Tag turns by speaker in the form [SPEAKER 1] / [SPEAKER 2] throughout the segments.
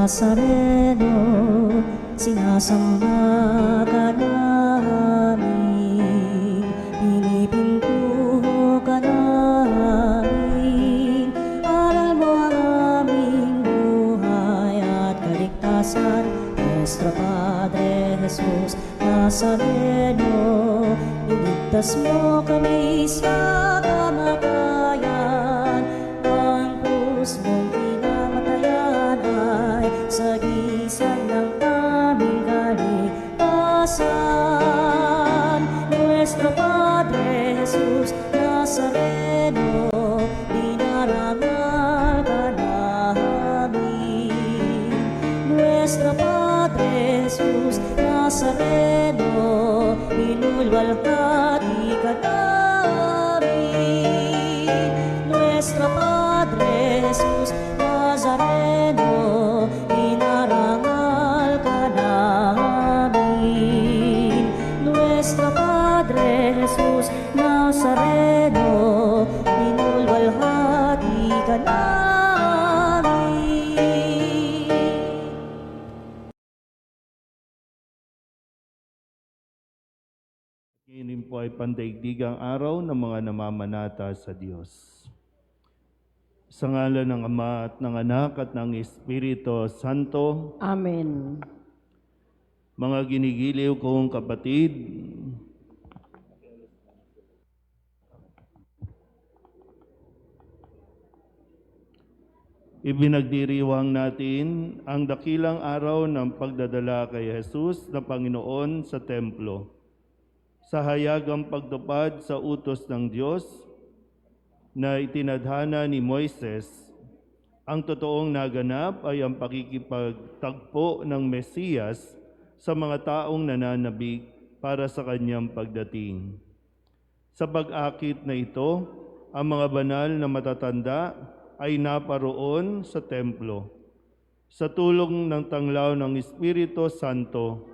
[SPEAKER 1] Nazareno, sinasamba ka namin, pinipintuho ka namin. Aral mo ang aming buhay at kaligtasan, Nuestro Padre Jesus Nazareno, iligtas mo kami sa kamatayan. Ang krus mong pinamatayan ay sagisag ng aming kaligtasan. Nuestro Padre Jesus Nazareno, dinarangal ka namin. Nuestro Padre Jesus Nazareno, inulwalhati ka namin. Nuestro Padre Jesus Nazareno, inarangal ka namin. Nuestro Padre Jesus Nazareno, inulwalhati ka namin.
[SPEAKER 2] Ngayon po ay pandaigdigang araw ng mga namamanata sa Diyos. Sa ngalan ng Ama at ng Anak at ng Espiritu Santo.
[SPEAKER 3] Amen.
[SPEAKER 2] Mga ginigiliw kong kapatid, ibinagdiriwang natin ang dakilang araw ng pagdadala kay Jesus na Panginoon sa templo. Sa hayagang pagtupad sa utos ng Diyos na itinadhana ni Moises, ang totoong naganap ay ang pakikipagtagpo ng Mesiyas sa mga taong nananabik para sa kanyang pagdating. Sa pag-akit na ito, ang mga banal na matatanda ay naparoon sa templo. Sa tulong ng tanglaw ng Espiritu Santo,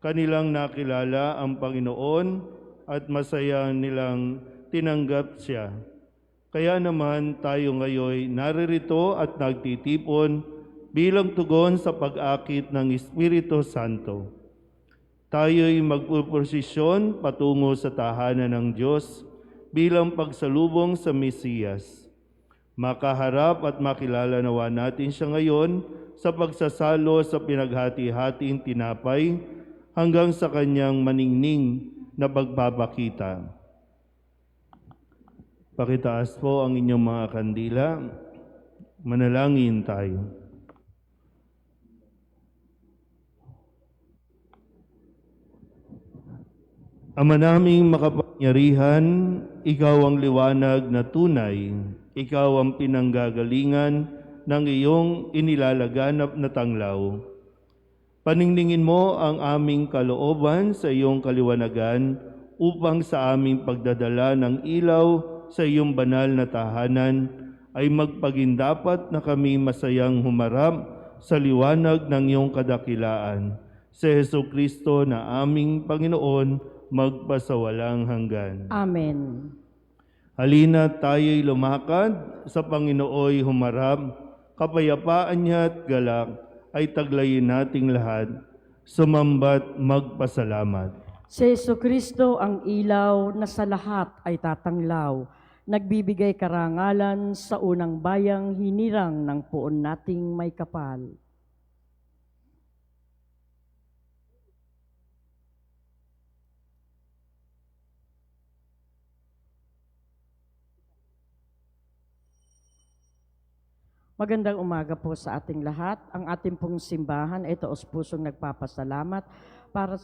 [SPEAKER 2] kanilang nakilala ang Panginoon at masaya nilang tinanggap siya. Kaya naman tayo ngayon naririto at nagtitipon bilang tugon sa pag-akit ng Espiritu Santo. Tayo'y magpuprosisyon patungo sa tahanan ng Diyos bilang pagsalubong sa Mesiyas. Makaharap at makilala nawa natin siya ngayon sa pagsasalo sa pinaghati-hating tinapay hanggang sa kanyang maningning na pagbabakita. Pakitaas po ang inyong mga kandila. Manalangin tayo. Ama naming makapangyarihan, ikaw ang liwanag na tunay. Ikaw ang pinanggagalingan ng iyong inilalaganap na tanglaw. Paningningin mo ang aming kalooban sa iyong kaliwanagan upang sa aming pagdadala ng ilaw sa iyong banal na tahanan ay magpagindapat na kami masayang humarap sa liwanag ng iyong kadakilaan. Si Jesucristo na aming Panginoon, magpasawalang hanggan.
[SPEAKER 3] Amen.
[SPEAKER 2] Halina tayo'y lumakad, sa Panginooy humarap, kapayapaan niya at galak ay taglayin nating lahat, sumambat magpasalamat.
[SPEAKER 3] Si Jesucristo ang ilaw na sa lahat ay tatanglaw, nagbibigay karangalan sa unang bayang hinirang ng puon nating may kapal. Magandang umaga po sa ating lahat. Ang ating pong simbahan ay taos pusong nagpapasalamat para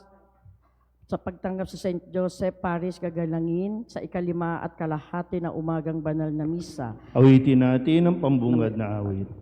[SPEAKER 3] sa pagtanggap sa St. Joseph Parish Gagalangin sa 5 at kalahati na umagang banal na misa.
[SPEAKER 2] Awitin natin ang pambungad na awit.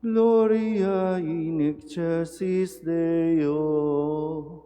[SPEAKER 2] Gloria in excelsis Deo.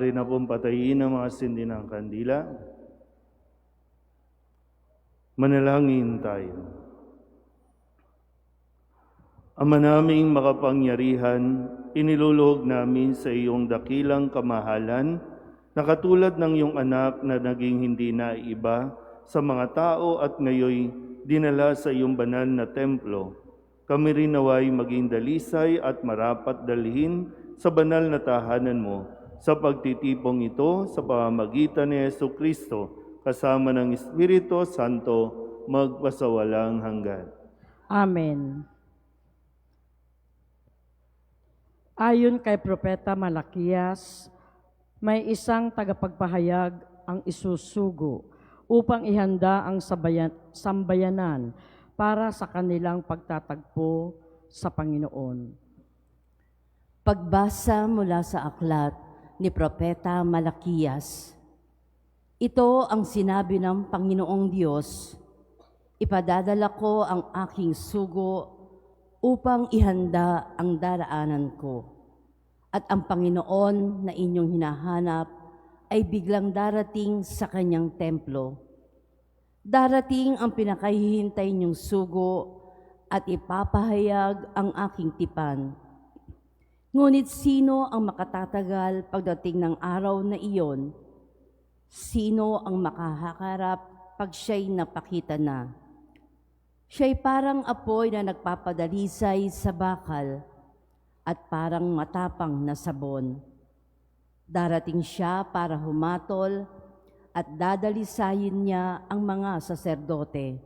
[SPEAKER 2] Maaari na pong patayin ang mga sindi ng kandila. Manalangin tayo. Ama naming makapangyarihan, iniluluhog namin sa iyong dakilang kamahalan na katulad ng iyong anak na naging hindi naiiba sa mga tao at ngayoy dinala sa iyong banal na templo. Kami rin naway maging dalisay at marapat dalhin sa banal na tahanan mo sa pagtitipong ito sa pamamagitan ni Jesucristo kasama ng Espiritu Santo magpasawalang hanggan.
[SPEAKER 3] Amen. Ayon kay Propeta Malakias, may isang tagapagpahayag ang isusugo upang ihanda ang sambayanan para sa kanilang pagtatagpo sa Panginoon.
[SPEAKER 4] Pagbasa mula sa aklat ni Propeta Malakias. Ito ang sinabi ng Panginoong Diyos, ipadadala ko ang aking sugo upang ihanda ang daraanan ko. At ang Panginoon na inyong hinahanap ay biglang darating sa kanyang templo. Darating ang pinakahihintay niyong sugo at ipapahayag ang aking tipan. Ngunit sino ang makatatagal pagdating ng araw na iyon? Sino ang makahakarap pag siya'y napakita na? Siya'y parang apoy na nagpapadalisay sa bakal at parang matapang na sabon. Darating siya para humatol at dadalisayin niya ang mga saserdote,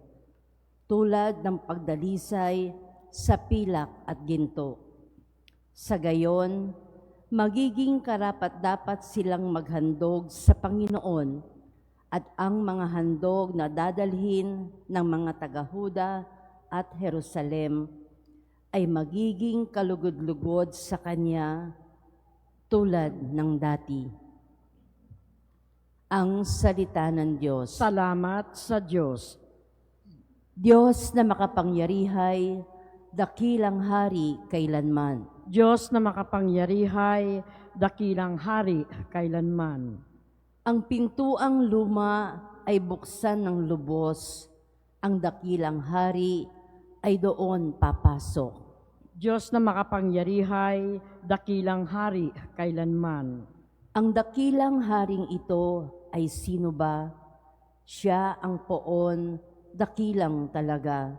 [SPEAKER 4] tulad ng pagdalisay sa pilak at ginto. Sa gayon, magiging karapat-dapat silang maghandog sa Panginoon at ang mga handog na dadalhin ng mga taga-Huda at Jerusalem ay magiging kalugod-lugod sa Kanya tulad ng dati. Ang salita ng Diyos.
[SPEAKER 3] Salamat sa Diyos.
[SPEAKER 4] Diyos na makapangyarihay, dakilang hari kailanman.
[SPEAKER 3] Diyos na makapangyarihay, dakilang hari kailanman.
[SPEAKER 4] Ang pintuang luma ay buksan ng lubos, ang dakilang hari ay doon papasok.
[SPEAKER 3] Diyos na makapangyarihay, dakilang hari kailanman.
[SPEAKER 4] Ang dakilang haring ito ay sino ba? Siya ang poon, dakilang talaga.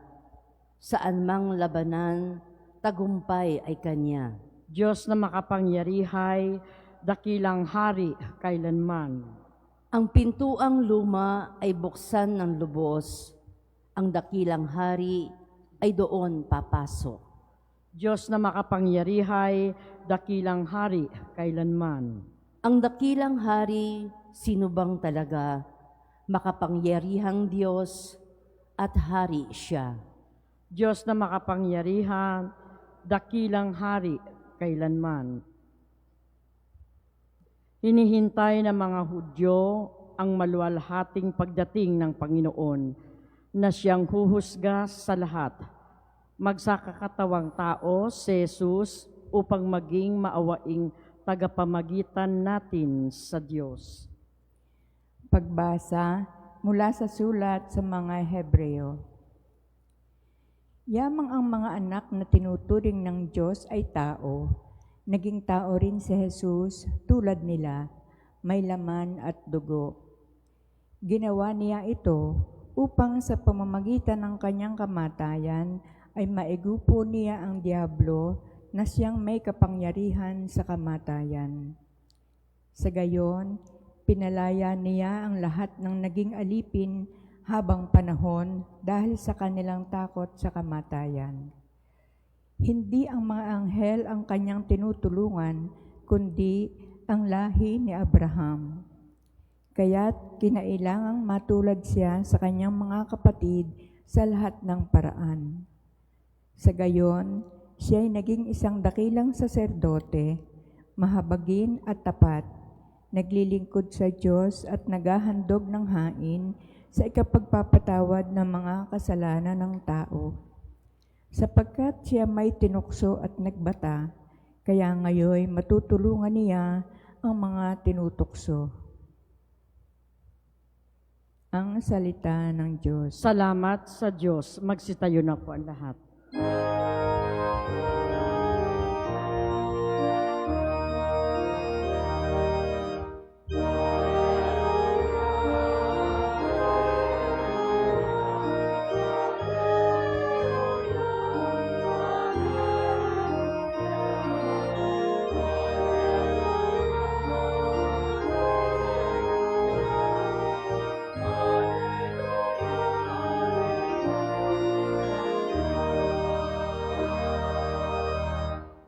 [SPEAKER 4] Saan mang labanan, tagumpay ay kanya.
[SPEAKER 3] Diyos na makapangyarihay, dakilang hari kailanman.
[SPEAKER 4] Ang pintuang luma ay buksan ng lubos, ang dakilang hari ay doon papasok.
[SPEAKER 3] Diyos na makapangyarihay, dakilang hari kailanman.
[SPEAKER 4] Ang dakilang hari, sino bang talaga? Makapangyarihang Diyos at hari siya.
[SPEAKER 3] Diyos na makapangyarihan, dakilang hari kailanman. Hinihintay ng mga Hudyo ang maluwalhating pagdating ng Panginoon na siyang huhusga sa lahat. Magsakakatawang tao si Jesus upang maging maawaing tagapamagitan natin sa Diyos.
[SPEAKER 5] Pagbasa mula sa sulat sa mga Hebreo. Yamang ang mga anak na tinuturing ng Diyos ay tao. Naging tao rin si Jesus tulad nila, may laman at dugo. Ginawa niya ito upang sa pamamagitan ng kanyang kamatayan ay maigupo niya ang diablo na siyang may kapangyarihan sa kamatayan. Sa gayon, pinalaya niya ang lahat ng naging alipin habang panahon dahil sa kanilang takot sa kamatayan. Hindi ang mga anghel ang kanyang tinutulungan, kundi ang lahi ni Abraham. Kaya't kinailangang matulad siya sa kanyang mga kapatid sa lahat ng paraan. Sa gayon, siya ay naging isang dakilang saserdote, mahabagin at tapat, naglilingkod sa Diyos at naghahandog ng hain sa ikapagpapatawad ng mga kasalanan ng tao. Sapagkat siya may tinukso at nagbata, kaya ngayon matutulungan niya ang mga tinutukso. Ang salita ng Diyos.
[SPEAKER 3] Salamat sa Diyos. Magsitayo na po ang lahat.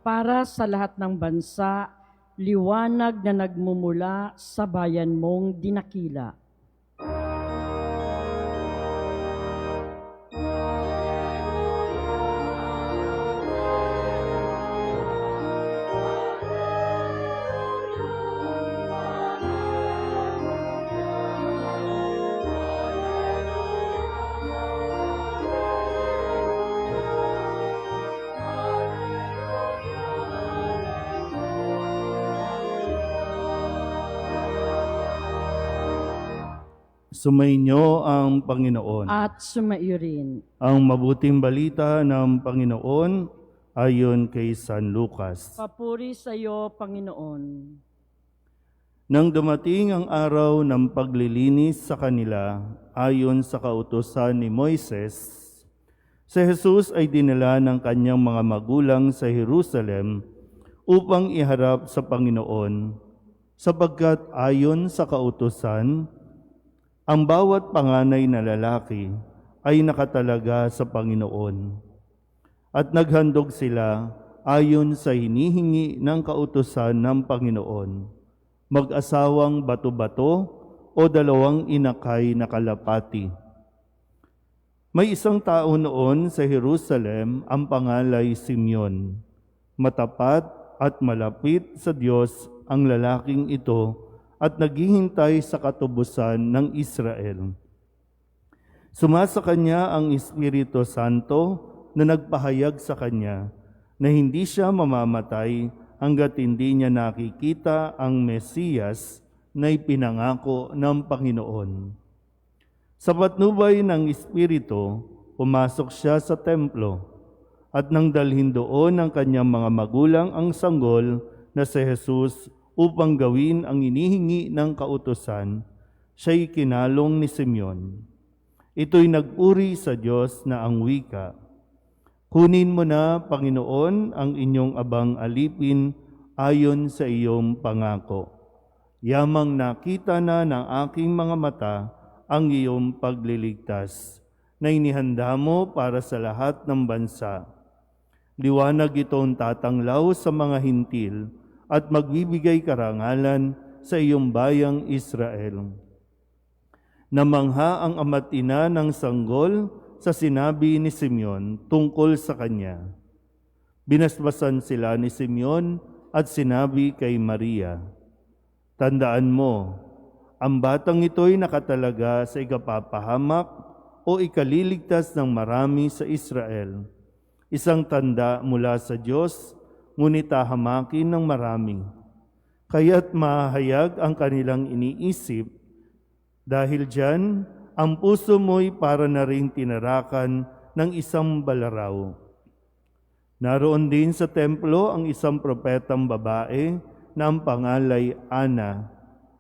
[SPEAKER 3] Para sa lahat ng bansa, liwanag na nagmumula sa bayan mong dinakila.
[SPEAKER 2] Sumainyo ang Panginoon.
[SPEAKER 3] At sumaiyo rin.
[SPEAKER 2] Ang mabuting balita ng Panginoon ayon kay San Lucas.
[SPEAKER 3] Papuri sa iyo, Panginoon.
[SPEAKER 2] Nang dumating ang araw ng paglilinis sa kanila ayon sa kautusan ni Moises, si Jesus ay dinala ng kanyang mga magulang sa Jerusalem upang iharap sa Panginoon, sapagkat ayon sa kautusan, ang bawat panganay na lalaki ay nakatalaga sa Panginoon. At naghandog sila ayon sa hinihingi ng kautusan ng Panginoon, mag-asawang bato-bato o 2 inakay na kalapati. May isang tao noon sa Jerusalem ang pangalay Simeon. Matapat at malapit sa Diyos ang lalaking ito at naghihintay sa katubusan ng Israel. Sumasa kanya ang Espiritu Santo na nagpahayag sa kanya na hindi siya mamamatay hanggat hindi niya nakikita ang Mesiyas na ipinangako ng Panginoon. Sa patnubay ng Espiritu, pumasok siya sa templo at nang dalhin doon ng kanyang mga magulang ang sanggol na si Jesus upang gawin ang inihingi ng kautusan, siya'y kinalong ni Simeon. Ito'y nagpuri sa Diyos na ang wika, "Kunin mo na, Panginoon, ang inyong abang alipin ayon sa iyong pangako. Yamang nakita na ng aking mga mata ang iyong pagliligtas, na inihanda mo para sa lahat ng bansa. Liwanag itong tatanglaw sa mga hintil, at magbibigay karangalan sa iyong bayang Israel." Namangha ang ama't ina ng sanggol sa sinabi ni Simeon tungkol sa kanya. Binasbasan sila ni Simeon at sinabi kay Maria, "Tandaan mo, ang batang ito'y nakatalaga sa ikapapahamak o ikaliligtas ng marami sa Israel. Isang tanda mula sa Diyos, ngunit hahamakin ng marami. Kaya't mahayag ang kanilang iniisip, dahil diyan ang puso mo'y para na ring tinarakan ng isang balaraw." Naroon din sa templo ang isang propetang babae na ang pangalay Ana,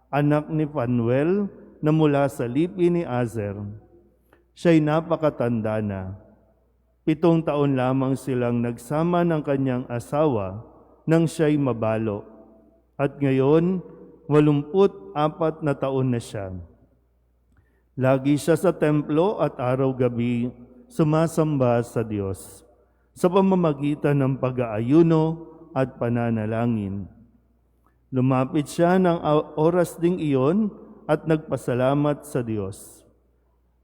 [SPEAKER 2] anak ni Phanuel na mula sa lipi ni Azer. Siya'y napakatanda na. 7 taon lamang silang nagsama ng kanyang asawa nang siya'y mabalo. At ngayon, 84 na taon na siya. Lagi siya sa templo at araw-gabi sumasamba sa Diyos sa pamamagitan ng pag-aayuno at pananalangin. Lumapit siya ng oras ding iyon at nagpasalamat sa Diyos.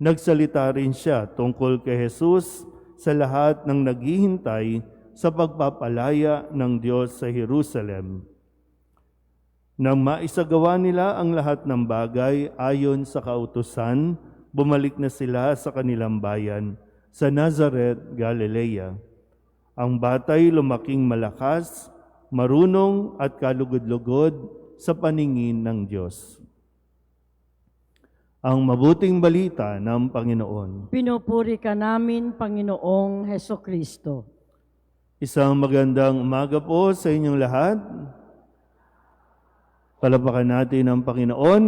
[SPEAKER 2] Nagsalita rin siya tungkol kay Jesus sa lahat ng naghihintay sa pagpapalaya ng Diyos sa Jerusalem. Nang maisagawa nila ang lahat ng bagay ayon sa kautusan, bumalik na sila sa kanilang bayan sa Nazaret, Galilea. Ang batay lumaking malakas, marunong at kalugod-lugod sa paningin ng Diyos. Ang mabuting balita ng Panginoon.
[SPEAKER 3] Pinupuri ka namin, Panginoong Heso Kristo.
[SPEAKER 2] Isang magandang umaga po sa inyong lahat. Palapakan natin ang Panginoon.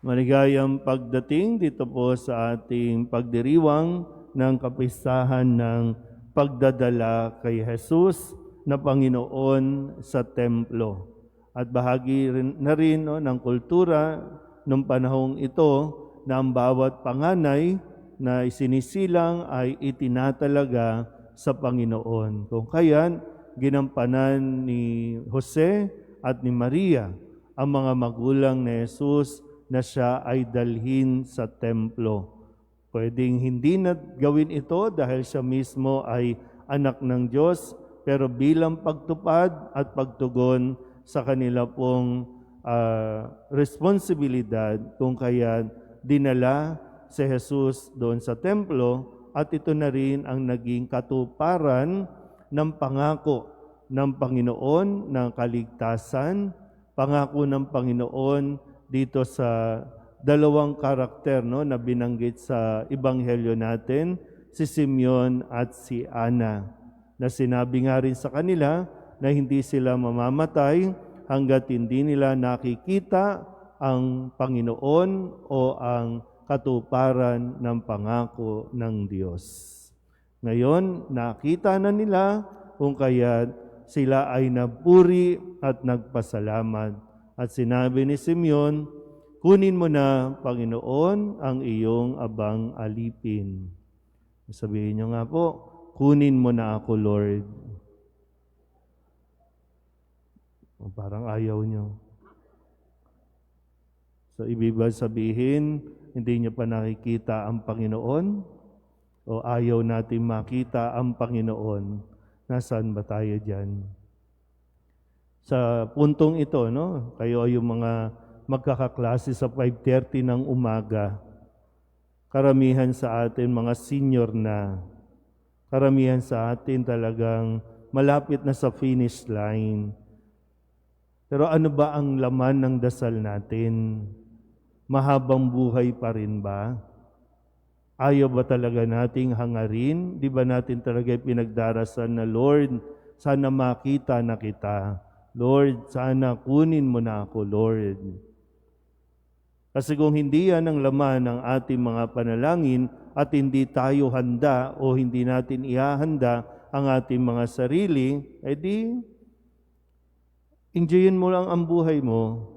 [SPEAKER 2] Maligayang pagdating dito po sa ating pagdiriwang ng kapistahan ng pagdadala kay Jesus na Panginoon sa templo. At bahagi na rin ng kultura ng panahong ito na ang bawat panganay na isinisilang ay itinatalaga sa Panginoon. Kung kaya, ginampanan ni Jose at ni Maria ang mga magulang ni Jesus na siya ay dalhin sa templo. Pwedeng hindi na gawin ito dahil siya mismo ay anak ng Diyos, pero bilang pagtupad at pagtugon sa kanila pong responsibilidad, kung kaya dinala si Jesus doon sa templo, at ito na rin ang naging katuparan ng pangako ng Panginoon ng kaligtasan, pangako ng Panginoon dito sa dalawang karakter na binanggit sa ebanghelyo natin, si Simeon at si Ana, na sinabi nga rin sa kanila na hindi sila mamamatay hanggat hindi nila nakikita ang Panginoon o ang katuparan ng pangako ng Diyos. Ngayon, nakita na nila kung kaya sila ay napuri at nagpasalamat. At sinabi ni Simeon, kunin mo na, Panginoon, ang iyong abang alipin. Sabihin niyo nga po, kunin mo na ako, Lord. Parang ayaw niyo. So, ibig sabihin, hindi niyo pa nakikita ang Panginoon? O ayaw natin makita ang Panginoon? Nasaan ba tayo dyan? Sa puntong ito, kayo ay yung mga magkakaklase sa 5:30 ng umaga. Karamihan sa atin mga senior na. Karamihan sa atin talagang malapit na sa finish line. Pero ano ba ang laman ng dasal natin? Mahabang buhay pa rin ba? Ayaw ba talaga nating hangarin? Di ba natin talaga pinagdarasan na, Lord, sana makita na kita. Lord, sana kunin mo na ako, Lord. Kasi kung hindi yan ang laman ng ating mga panalangin at hindi tayo handa o hindi natin ihahanda ang ating mga sarili, edi enjoyin mo lang ang buhay mo.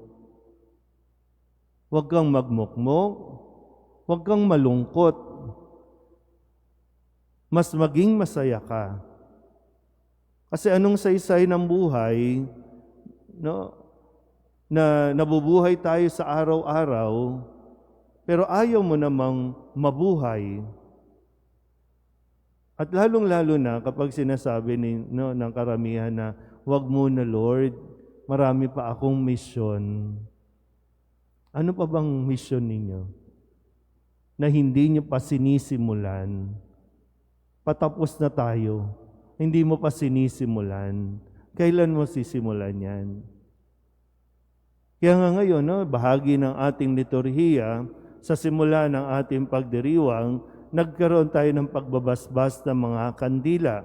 [SPEAKER 2] Huwag kang magmukmok, huwag kang malungkot. Mas maging masaya ka. Kasi anong saysay ng buhay, na nabubuhay tayo sa araw-araw, pero ayaw mo namang mabuhay. At lalong-lalo na kapag sinasabi ng karamihan na, huwag muna, Lord, marami pa akong misyon. Ano pa bang misyon ninyo? Na hindi nyo pa sinisimulan. Patapos na tayo. Hindi mo pa sinisimulan. Kailan mo sisimulan yan? Kaya nga ngayon, bahagi ng ating liturhiya, sa simula ng ating pagdiriwang, nagkaroon tayo ng pagbabasbas ng mga kandila.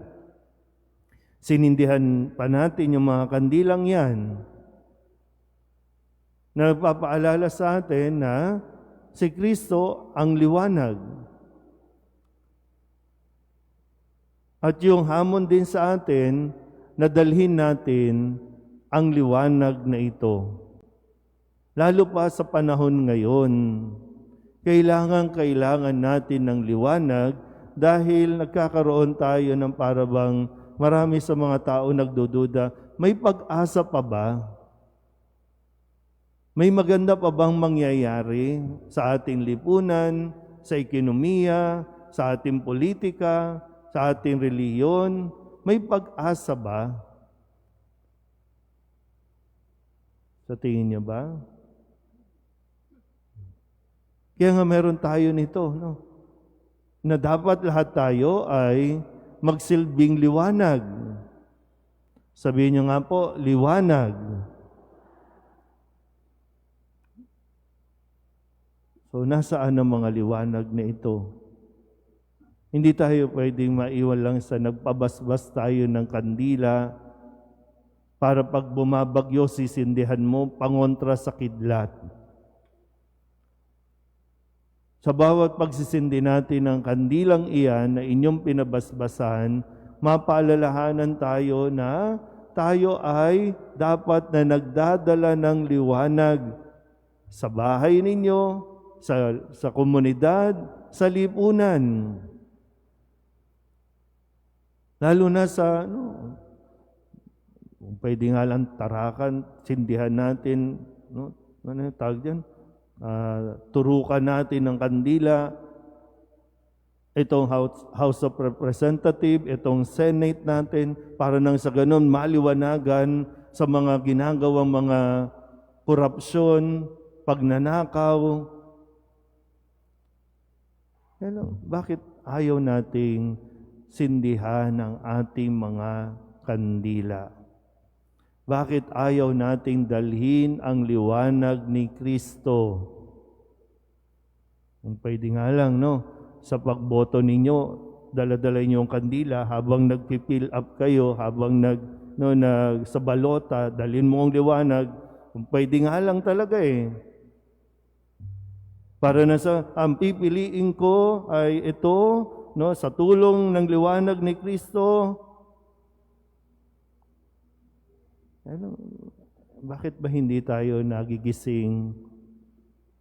[SPEAKER 2] Sinindihan pa natin yung mga kandilang yan. Nagpapaalala sa atin na si Kristo ang liwanag. At yung hamon din sa atin, na dalhin natin ang liwanag na ito. Lalo pa sa panahon ngayon, kailangan natin ng liwanag dahil nagkakaroon tayo ng parabang marami sa mga tao nagdududa, may pag-asa pa ba? May maganda pa bang mangyayari sa ating lipunan, sa ekonomiya, sa ating politika, sa ating reliyon? May pag-asa ba? Sa tingin niyo ba? Kaya nga meron tayo nito, na dapat lahat tayo ay magsilbing liwanag. Sabihin nyo nga po, liwanag. So, nasaan ang mga liwanag na ito? Hindi tayo pwedeng maiwan lang sa nagpabasbas tayo ng kandila para pag bumabagyo, sisindihan mo, pangontra sa kidlat. Sa bawat pagsisindi natin ng kandilang iyan na inyong pinabasbasan, mapaalalahanan tayo na tayo ay dapat na nagdadala ng liwanag sa bahay ninyo, sa komunidad, sa lipunan. Lalo na sa, kung pwede nga lang tarakan, sindihan natin, ano yung tawag dyan? Turukan natin ng kandila, itong House of Representative, itong Senate natin, para nang sa ganun maliwanagan sa mga ginagawang mga korupsyon, pagnanakaw. Bakit ayaw nating sindihan ang ating mga kandila? Bakit ayaw nating dalhin ang liwanag ni Kristo? Kung pwede nga lang, sa pagboto ninyo, dala-dala niyo yung kandila habang nagpipill up kayo, habang sa balota, dalhin mo ang liwanag. Kung pwede nga lang talaga Para na ang pipiliin ko ay ito, sa tulong ng liwanag ni Kristo. Bakit ba hindi tayo nagigising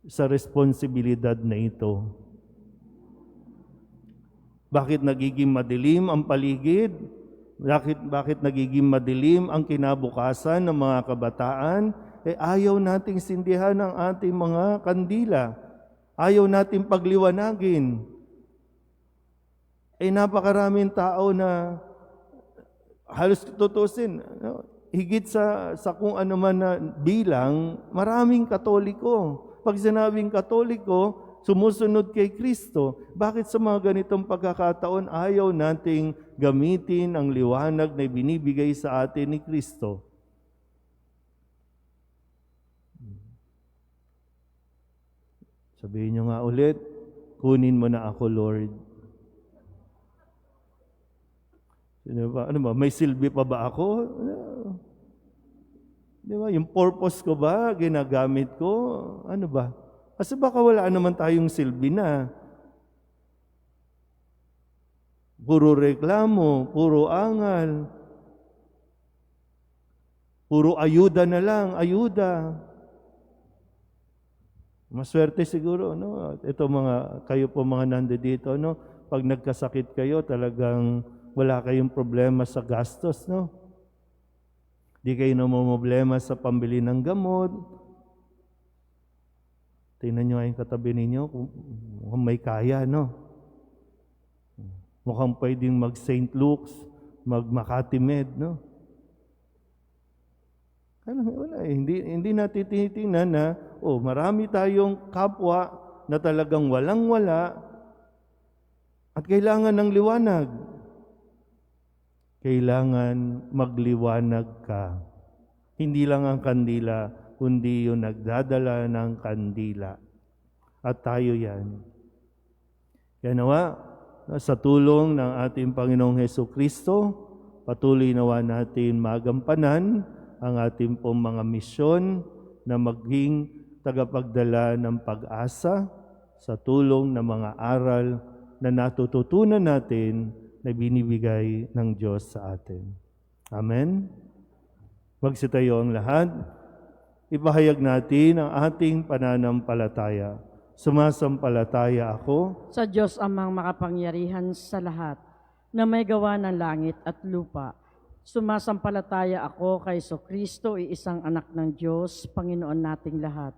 [SPEAKER 2] sa responsibilidad na ito? Bakit nagiging madilim ang paligid? Bakit nagiging madilim ang kinabukasan ng mga kabataan? Ayaw nating sindihan ang ating mga kandila. Ayaw nating pagliwanagin. Napakaraming tao na halos tutusin, higit sa kung ano man na bilang, maraming Katoliko. Pag sinabing Katoliko, sumusunod kay Kristo. Bakit sa mga ganitong pagkakataon ayaw nating gamitin ang liwanag na binibigay sa atin ni Kristo? Sabihin nyo nga ulit, kunin mo na ako, Lord. Ano ba? May silbi pa ba ako? Di ba? Yung purpose ko ba, ginagamit ko? Ano ba? Kasi baka wala naman tayong silbi na. Puro reklamo, puro angal, puro ayuda na lang, ayuda. Maswerte siguro, Ito kayo po mga nandito, Pag nagkasakit kayo, talagang wala kayong problema sa gastos, Di kayo namumblema sa pambili ng gamot. Tingnan nyo yung katabi ninyo, kung may kaya, Mukhang pwedeng mag-St. Luke's, mag-Makati Med, Wala, hindi natin tinitingnan na, marami tayong kapwa na talagang walang-wala at kailangan ng liwanag. Kailangan magliwanag ka. Hindi lang ang kandila, kundi yung nagdadala ng kandila. At tayo yan. Kaya nawa, sa tulong ng ating Panginoong Hesukristo, patuloy nawa natin magampanan ang ating pong mga misyon na maging tagapagdala ng pag-asa sa tulong ng mga aral na natututunan natin na binibigay ng Diyos sa atin. Amen? Magsitayo ang lahat. Ipahayag natin ang ating pananampalataya. Sumasampalataya ako
[SPEAKER 3] Sa Diyos amang makapangyarihan sa lahat, na may gawa ng langit at lupa. Sumasampalataya ako kay Kristo, iisang anak ng Diyos, Panginoon nating lahat.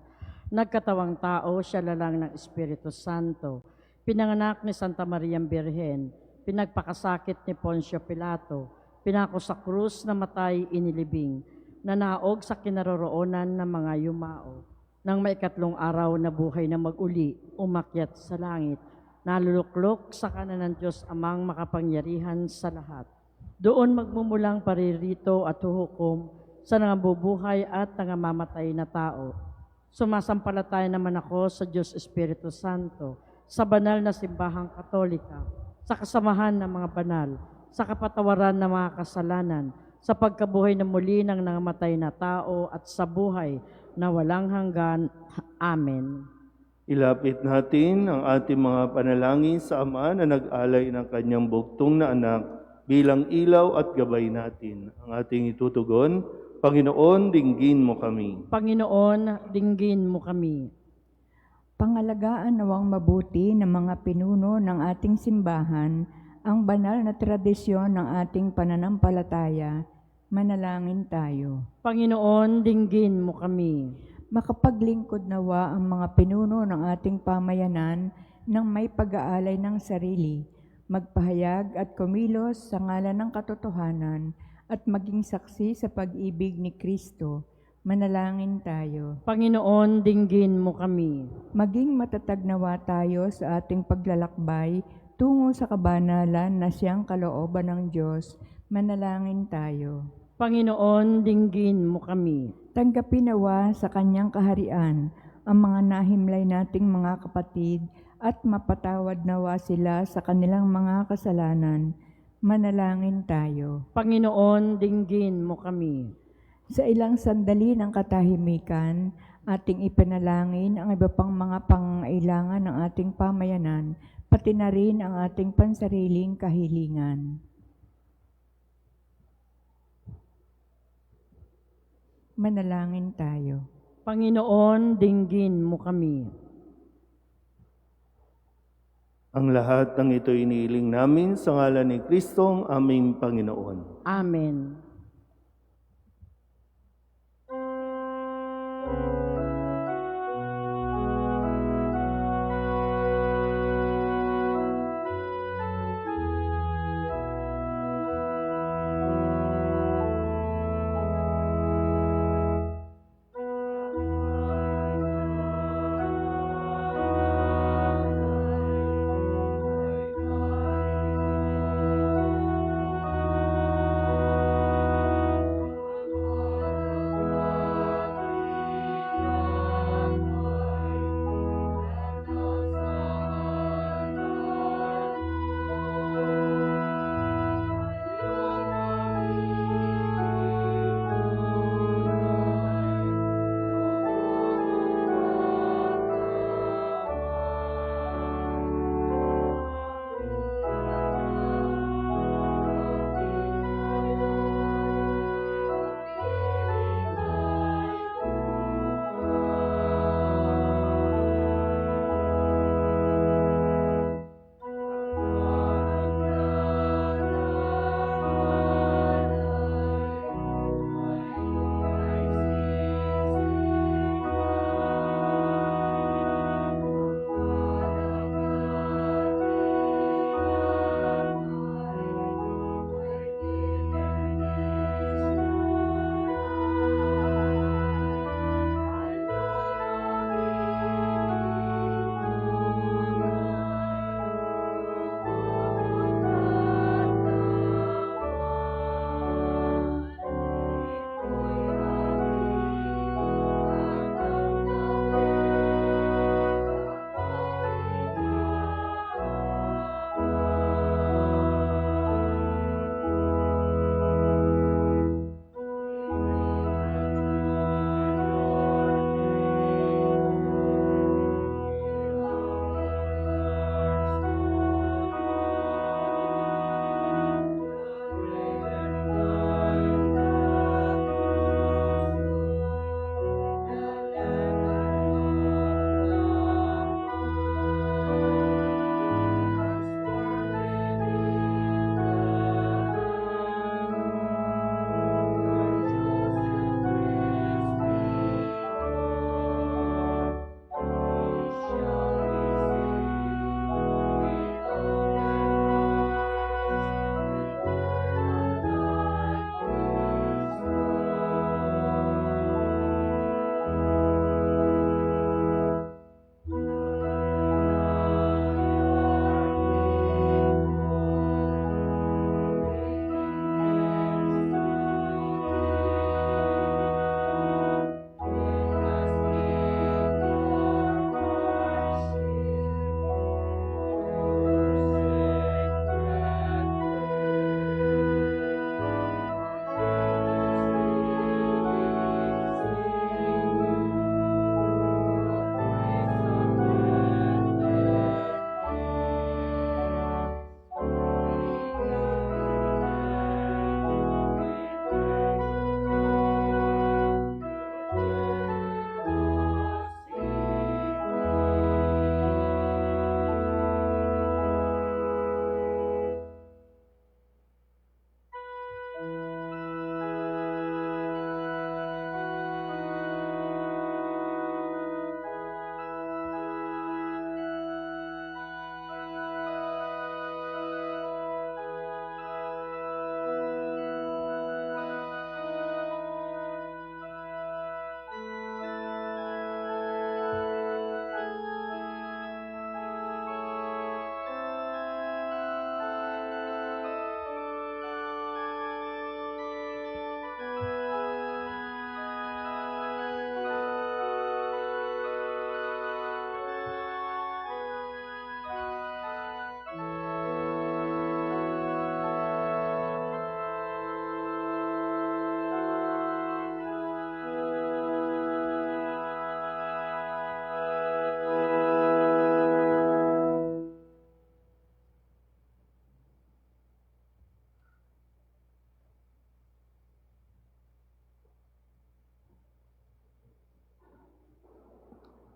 [SPEAKER 3] Nagkatawang tao, siya lalang ng Espiritu Santo. Pinanganak ni Santa Maria Birhen, pinagpakasakit ni Poncio Pilato, pinako sa krus na matay inilibing, nanaog sa kinaroroonan ng mga yumao. Nang maikatlong araw na buhay na mag-uli, umakyat sa langit, naluluklok sa kanan ng Diyos amang makapangyarihan sa lahat. Doon magmumulang paririto at huhukom sa nangabubuhay at nangamamatay na tao. Sumasampalataya naman ako sa Diyos Espiritu Santo, sa banal na simbahang katolika, sa kasamahan ng mga banal, sa kapatawaran ng mga kasalanan, sa pagkabuhay na muli ng nangamatay na tao at sa buhay na walang hanggan. Amen.
[SPEAKER 2] Ilapit natin ang ating mga panalangin sa Ama na nag-alay ng kanyang bugtong na anak bilang ilaw at gabay natin. Ang ating itutugon, Panginoon, dinggin mo kami.
[SPEAKER 3] Panginoon, dinggin mo kami.
[SPEAKER 5] Pangalagaan nawang mabuti ng mga pinuno ng ating simbahan ang banal na tradisyon ng ating pananampalataya. Manalangin tayo.
[SPEAKER 3] Panginoon, dinggin mo kami.
[SPEAKER 5] Makapaglingkod nawa ang mga pinuno ng ating pamayanan ng may pag-aalay ng sarili, magpahayag at kumilos sa ngalan ng katotohanan at maging saksi sa pag-ibig ni Kristo. Manalangin tayo.
[SPEAKER 3] Panginoon, dinggin mo kami.
[SPEAKER 5] Maging matatag nawa tayo sa ating paglalakbay tungo sa kabanalan na siyang kalooban ng Diyos. Manalangin tayo.
[SPEAKER 3] Panginoon, dinggin mo kami.
[SPEAKER 5] Tanggapin nawa sa kanyang kaharian ang mga nahimlay nating mga kapatid at mapatawad nawa sila sa kanilang mga kasalanan. Manalangin tayo.
[SPEAKER 3] Panginoon, dinggin mo kami.
[SPEAKER 5] Sa ilang sandali ng katahimikan, ating ipanalangin ang iba pang mga pangailangan ng ating pamayanan, pati na rin ang ating pansariling kahilingan. Manalangin tayo.
[SPEAKER 3] Panginoon, dinggin mo kami.
[SPEAKER 2] Ang lahat ng ito iniiling namin sa ngalan ni Kristo ang aming Panginoon.
[SPEAKER 3] Amen.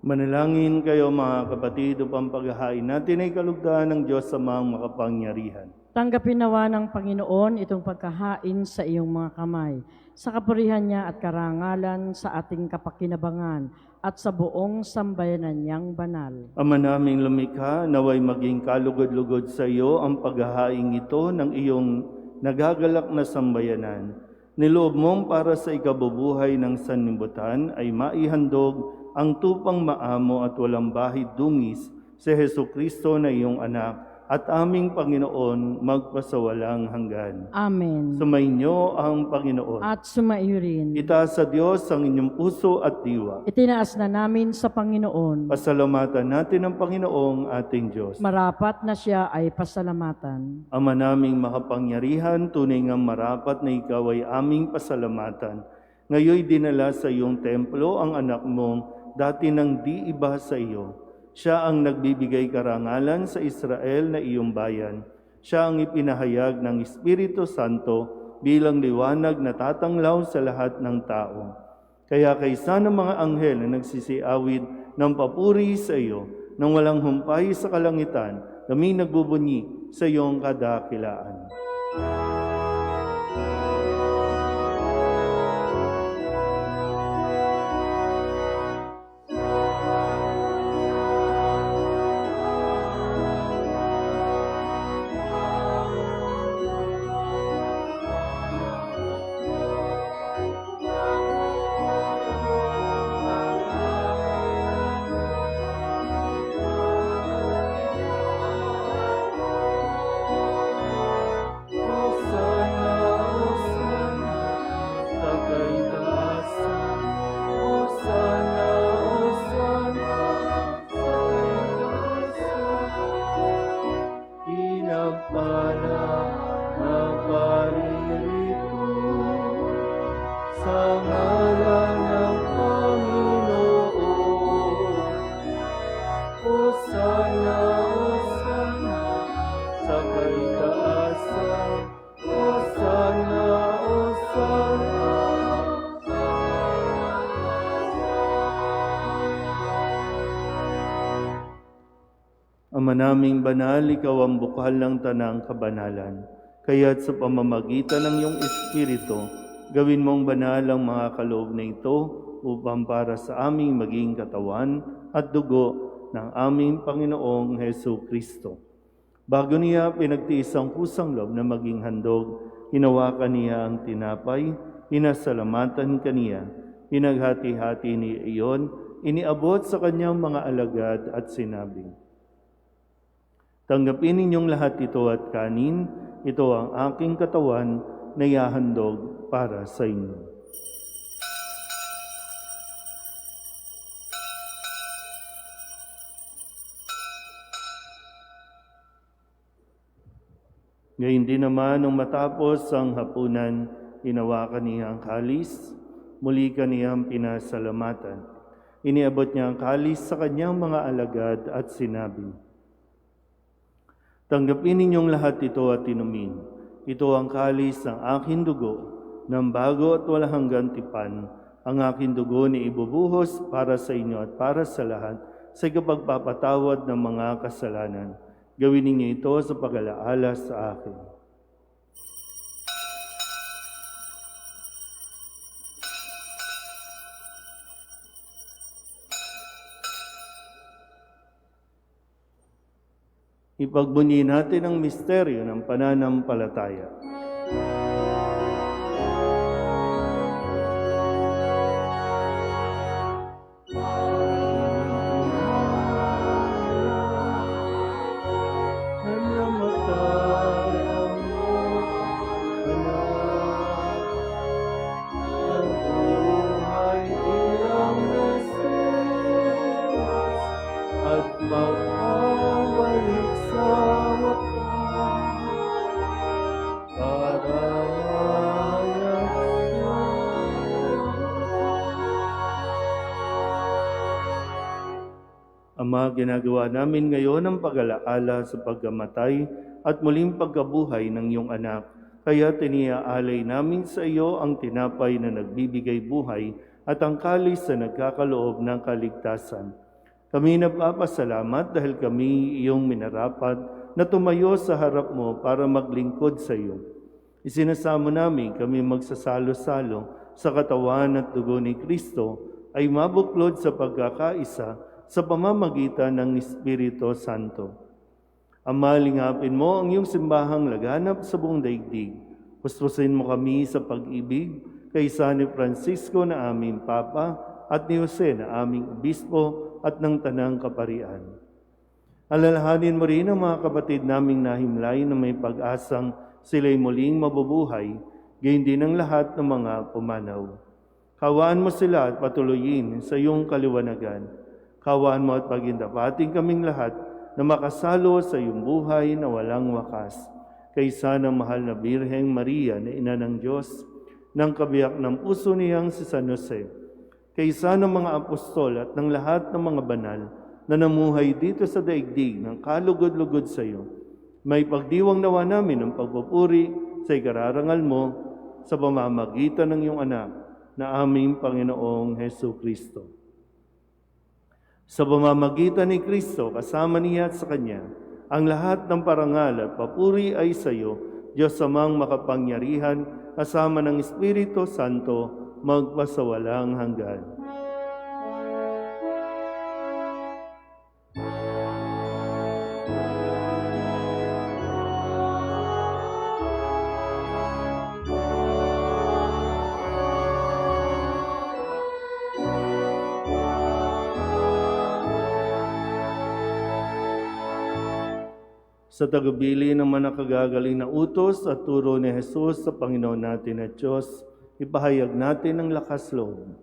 [SPEAKER 2] Manalangin kayo mga kapatid upang paghahain natin ay kalugdan ng Diyos sa mga makapangyarihan.
[SPEAKER 3] Tanggapin nawa ng Panginoon itong pagkahain sa iyong mga kamay, sa kapurihan niya at karangalan sa ating kapakinabangan at sa buong sambayanan niyang banal.
[SPEAKER 2] Ama naming lumikha, naway maging kalugod-lugod sa iyo ang paghahain ito ng iyong nagagalak na sambayanan. Niloob mong para sa ikabubuhay ng sanlibutan ay maihandog ang tupang maamo at walang bahid dungis si Hesukristo na iyong anak at aming Panginoon magpasawalang hanggan.
[SPEAKER 3] Amen.
[SPEAKER 2] Sumainyo ang Panginoon.
[SPEAKER 3] At sumaiyo rin.
[SPEAKER 2] Itaas sa Diyos ang inyong puso at diwa.
[SPEAKER 3] Itinaas na namin sa Panginoon.
[SPEAKER 2] Pasalamatan natin ang Panginoong ating Diyos.
[SPEAKER 3] Marapat na siya ay pasalamatan.
[SPEAKER 2] Ama naming makapangyarihan, tunay ngang marapat na ikaw ay aming pasalamatan. Ngayoy dinala sa iyong templo ang anak mong dati nang di iba sa iyo. Siya ang nagbibigay karangalan sa Israel na iyong bayan. Siya ang ipinahayag ng Espiritu Santo bilang liwanag na tatanglaw sa lahat ng tao. Kaya kaysa ng mga anghel na nagsisiawid ng papuri sa iyo, nang walang humpay sa kalangitan, kami nagbubunyi sa iyong kadakilaan. Ama naming banal, ikaw ang bukal ng tanang kabanalan. Kaya't sa pamamagitan ng iyong Espiritu, gawin mong banal ang mga kaloob na ito upang para sa aming maging katawan at dugo ng aming Panginoong Hesu Kristo. Bago niya pinagtiis ang kusang loob na maging handog, hinawakan niya ang tinapay, pinasalamatan kaniya, pinaghati-hati niya iyon, iniabot sa kanyang mga alagad at sinabi, "Tanggapin ninyong lahat ito at kanin, ito ang aking katawan na ihahandog para sa inyo." Gayun din naman, nung matapos ang hapunan, hinawakan niya ang kalis, muli kaniyang pinasalamatan. Iniabot niya ang kalis sa kanyang mga alagad at sinabi, "Tanggapin ninyong lahat ito at inumin. Ito ang kalis ng aking dugo, ng bago at walang hanggang tipan. Ang aking dugo ni ibubuhos para sa inyo at para sa lahat sa ikapagpapatawad ng mga kasalanan. Gawin ninyo ito sa pag-alaala sa akin." Ipagbunyi natin ang misteryo ng pananampalataya. Ama, ginagawa namin ngayon ang pag-alaala sa pagkamatay at muling pagkabuhay ng iyong anak. Kaya tiniaalay namin sa iyo ang tinapay na nagbibigay buhay at ang kalis na nagkakaloob ng kaligtasan. Kami nagpapasalamat dahil kami iyong minarapat na tumayo sa harap mo para maglingkod sa iyo. Isinasamo namin kami magsasalo-salo sa katawan at dugo ni Kristo ay mabuklod sa pagkakaisa sa pamamagitan ng Espiritu Santo. Ama, lingapin mo ang iyong simbahang laganap sa buong daigdig. Puspusin mo kami sa pag-ibig kay San Francisco na aming Papa at ni Jose na aming Obispo at ng Tanang Kaparian. Alalahanin mo rin ang mga kapatid naming nahimlay na may pag-asang sila'y muling mabubuhay, gayon din ang lahat ng mga pumanaw. Kawaan mo sila at patuloyin sa iyong kaliwanagan. Kawaan mo at pagindapating kaming lahat na makasalo sa iyong buhay na walang wakas. Kaysa ng mahal na Birheng Maria na Ina ng Diyos, ng kabiyak ng puso niyang si San Jose, kaysa ng mga apostol at ng lahat ng mga banal na namuhay dito sa daigdig ng kalugod-lugod sa iyo, may pagdiwang nawa namin ng pagpupuri sa ikararangal mo sa pamamagitan ng iyong anak na aming Panginoong Hesu Kristo. Sa pamamagitan ni Kristo, kasama niya at sa Kanya, ang lahat ng parangal at papuri ay sa iyo, Diyos Amang makapangyarihan, kasama ng Espiritu Santo, magpasawalang hanggan. Sa tagubilin ng manakagagaling na utos at turo ni Jesus sa Panginoon natin at Diyos, ipahayag natin ang lakas loob.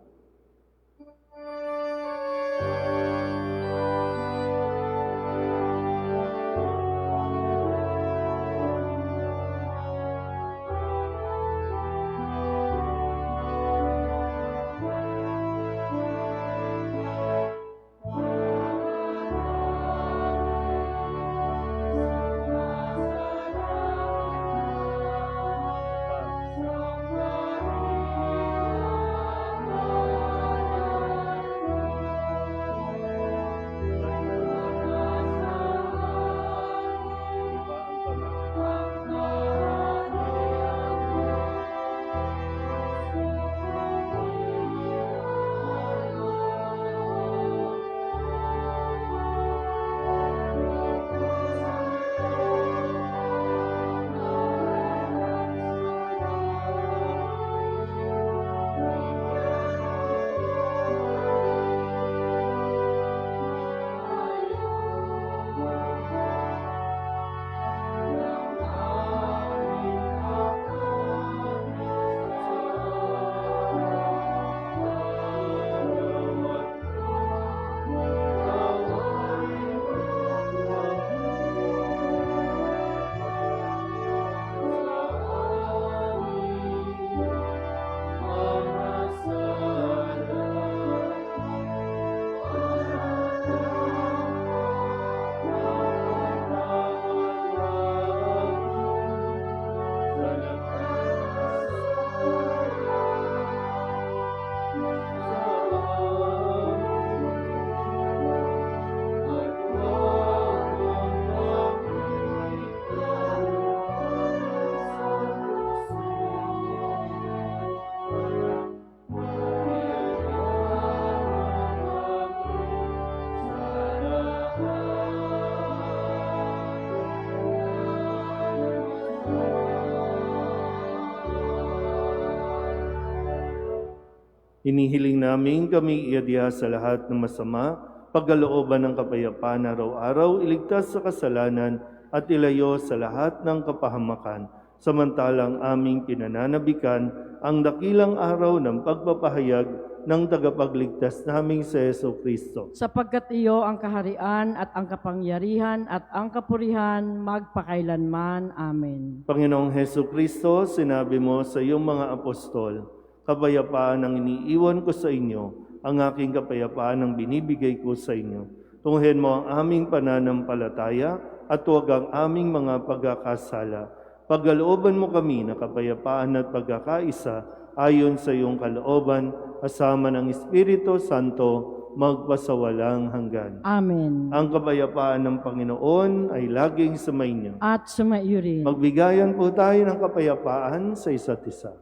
[SPEAKER 2] Inihiling namin kami iadya sa lahat ng masama, pagkalooban ng kapayapaan araw-araw, iligtas sa kasalanan at ilayo sa lahat ng kapahamakan. Samantalang aming pinananabikan ang dakilang araw ng pagpapahayag ng tagapagligtas naming si Hesu Kristo.
[SPEAKER 3] Sapagkat iyo ang kaharian at ang kapangyarihan at ang kapurihan magpakailanman. Amen.
[SPEAKER 2] Panginoong Hesu Kristo, sinabi mo sa iyong mga apostol, kapayapaan ang iniiwan ko sa inyo, ang aking kapayapaan ang binibigay ko sa inyo. Tunghayin mo ang aming pananampalataya at huwag ang aming mga pagkakasala. Pagkalooban mo kami na kapayapaan at pagkakaisa ayon sa iyong kalooban, kasama ng Espiritu Santo, magpasawalang hanggan.
[SPEAKER 3] Amen.
[SPEAKER 2] Ang kapayapaan ng Panginoon ay laging sumainyo.
[SPEAKER 3] At sumaiyo rin.
[SPEAKER 2] Magbigayan po tayo ng kapayapaan sa isa't isa.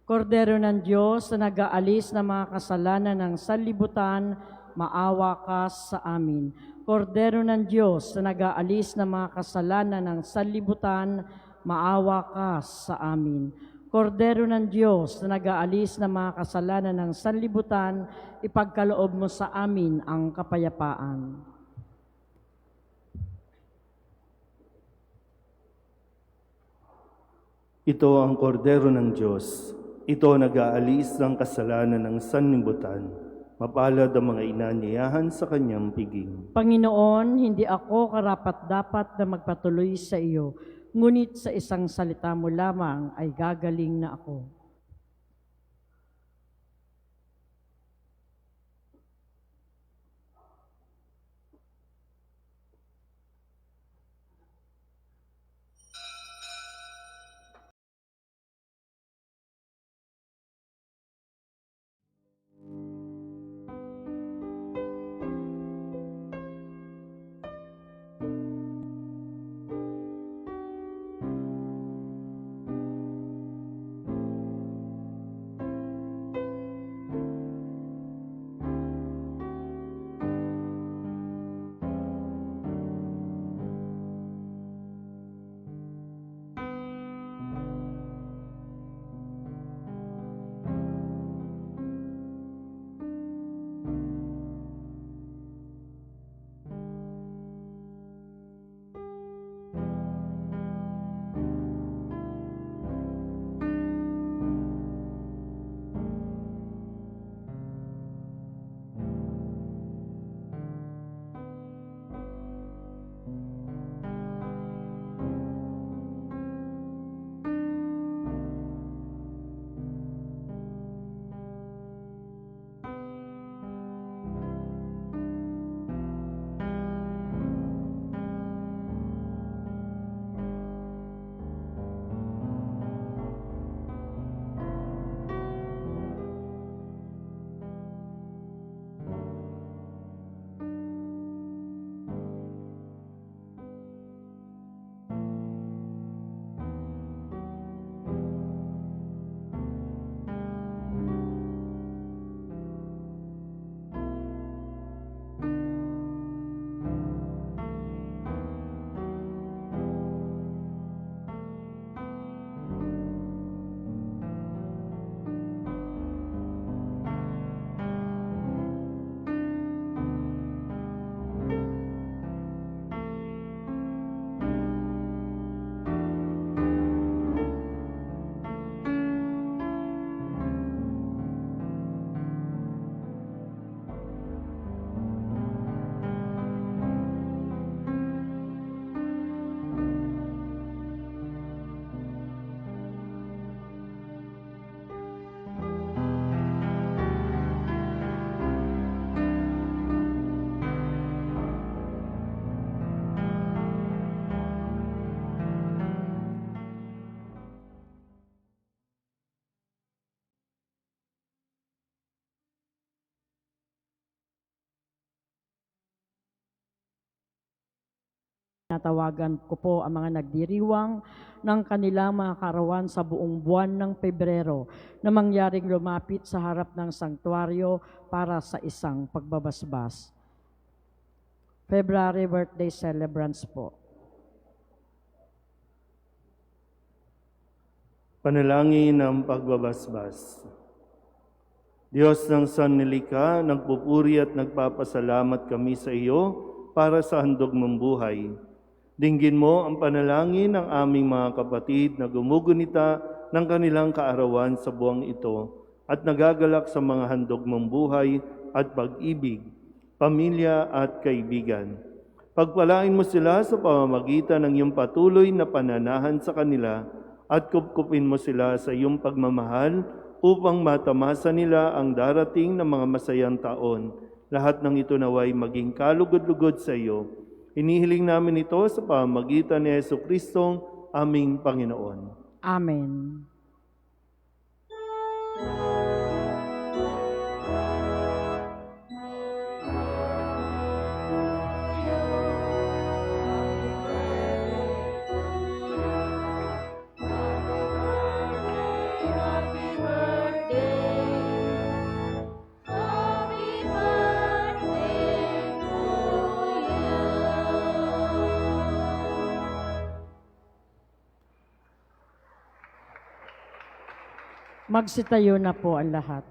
[SPEAKER 3] Kordero ng Diyos na nag-aalis ng mga kasalanan ng sanlibutan, maawa ka sa amin. Kordero ng Diyos na nag-aalis ng mga kasalanan ng sanlibutan, maawa ka sa amin. Kordero ng Diyos na nag-aalis ng mga kasalanan ng sanlibutan, ipagkaloob mo sa amin ang kapayapaan.
[SPEAKER 2] Ito ang kordero ng Diyos. Ito nag-aalis ng kasalanan ng sanlibutan. Mapalad ang mga inanyayahan sa kanyang piging.
[SPEAKER 3] Panginoon, hindi ako karapat-dapat na magpatuloy sa iyo, ngunit sa isang salita mo lamang ay gagaling na ako. Natawagan ko po ang mga nagdiriwang ng kanilang mga karawan sa buong buwan ng Pebrero na mangyaring lumapit sa harap ng sanktuaryo para sa isang pagbabasbas. February birthday celebrants po.
[SPEAKER 2] Panalangin ng pagbabasbas. Diyos ng sanlilikha, nagpupuri at nagpapasalamat kami sa iyo para sa handog mong buhay. Dinggin mo ang panalangin ng aming mga kapatid na gumugunita ng kanilang kaarawan sa buwang ito at nagagalak sa mga handog mong buhay at pag-ibig, pamilya at kaibigan. Pagpalain mo sila sa pamamagitan ng iyong patuloy na pananahan sa kanila at kupkupin mo sila sa iyong pagmamahal upang matamasa nila ang darating na mga masayang taon. Lahat ng ito naway maging kalugod-lugod sa iyo. Inihiling namin ito sa pamamagitan ni Jesucristong aming Panginoon.
[SPEAKER 3] Amen. Magsitayo na po ang lahat.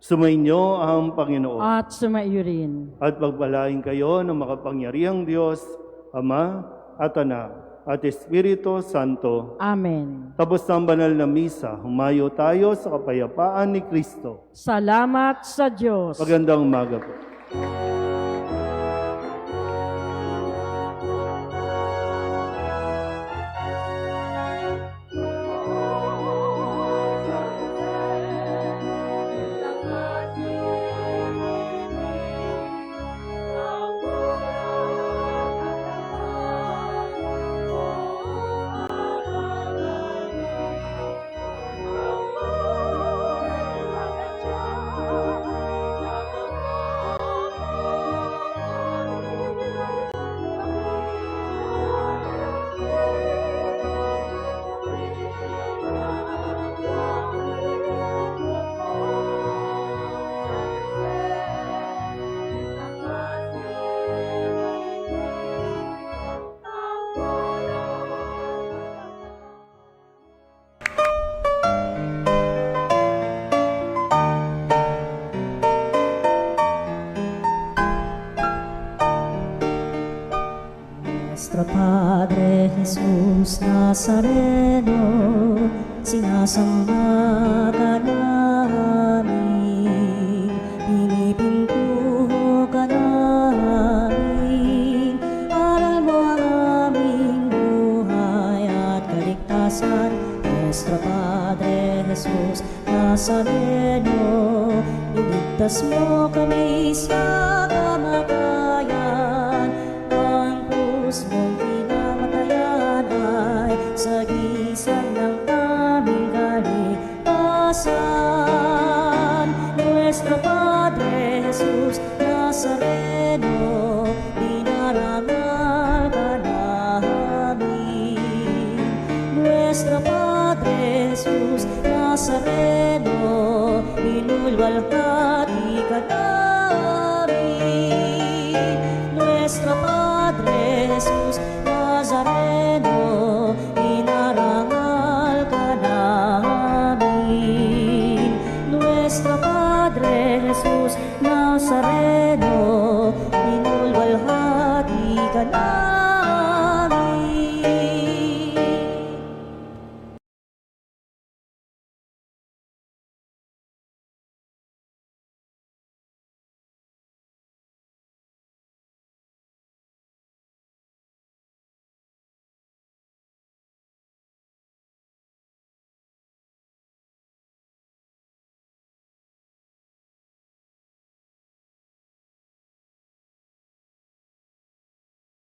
[SPEAKER 2] Sumainyo ang Panginoon.
[SPEAKER 3] At sumaiyo rin.
[SPEAKER 2] At pagpalain kayo ng makapangyarihang Diyos, Ama at Anak at Espiritu Santo.
[SPEAKER 3] Amen.
[SPEAKER 2] Tapos ng banal na misa, humayo tayo sa kapayapaan ni Kristo.
[SPEAKER 3] Salamat sa Diyos.
[SPEAKER 2] Magandang umaga po.
[SPEAKER 1] Nuestro Padre Jesús Nazareno, sinasamba ka namin, pinipintuho ka namin, aral mo ang aming buhay at kaligtasan. Nuestro Padre Jesús Nazareno, iligtas mo kami sa kamatayan. Ang krus mong pinamatayan ay sagisag ng aming kaligtasan. Nuestro Padre Jesús Nazareno, dinarangal ka namin. Nuestro Padre Jesús Nazareno, inulwalhati ka namin. Nuestro Padre Jesús Nazareno, inarangal ka namin. Nuestro Padre Jesús Nazareno,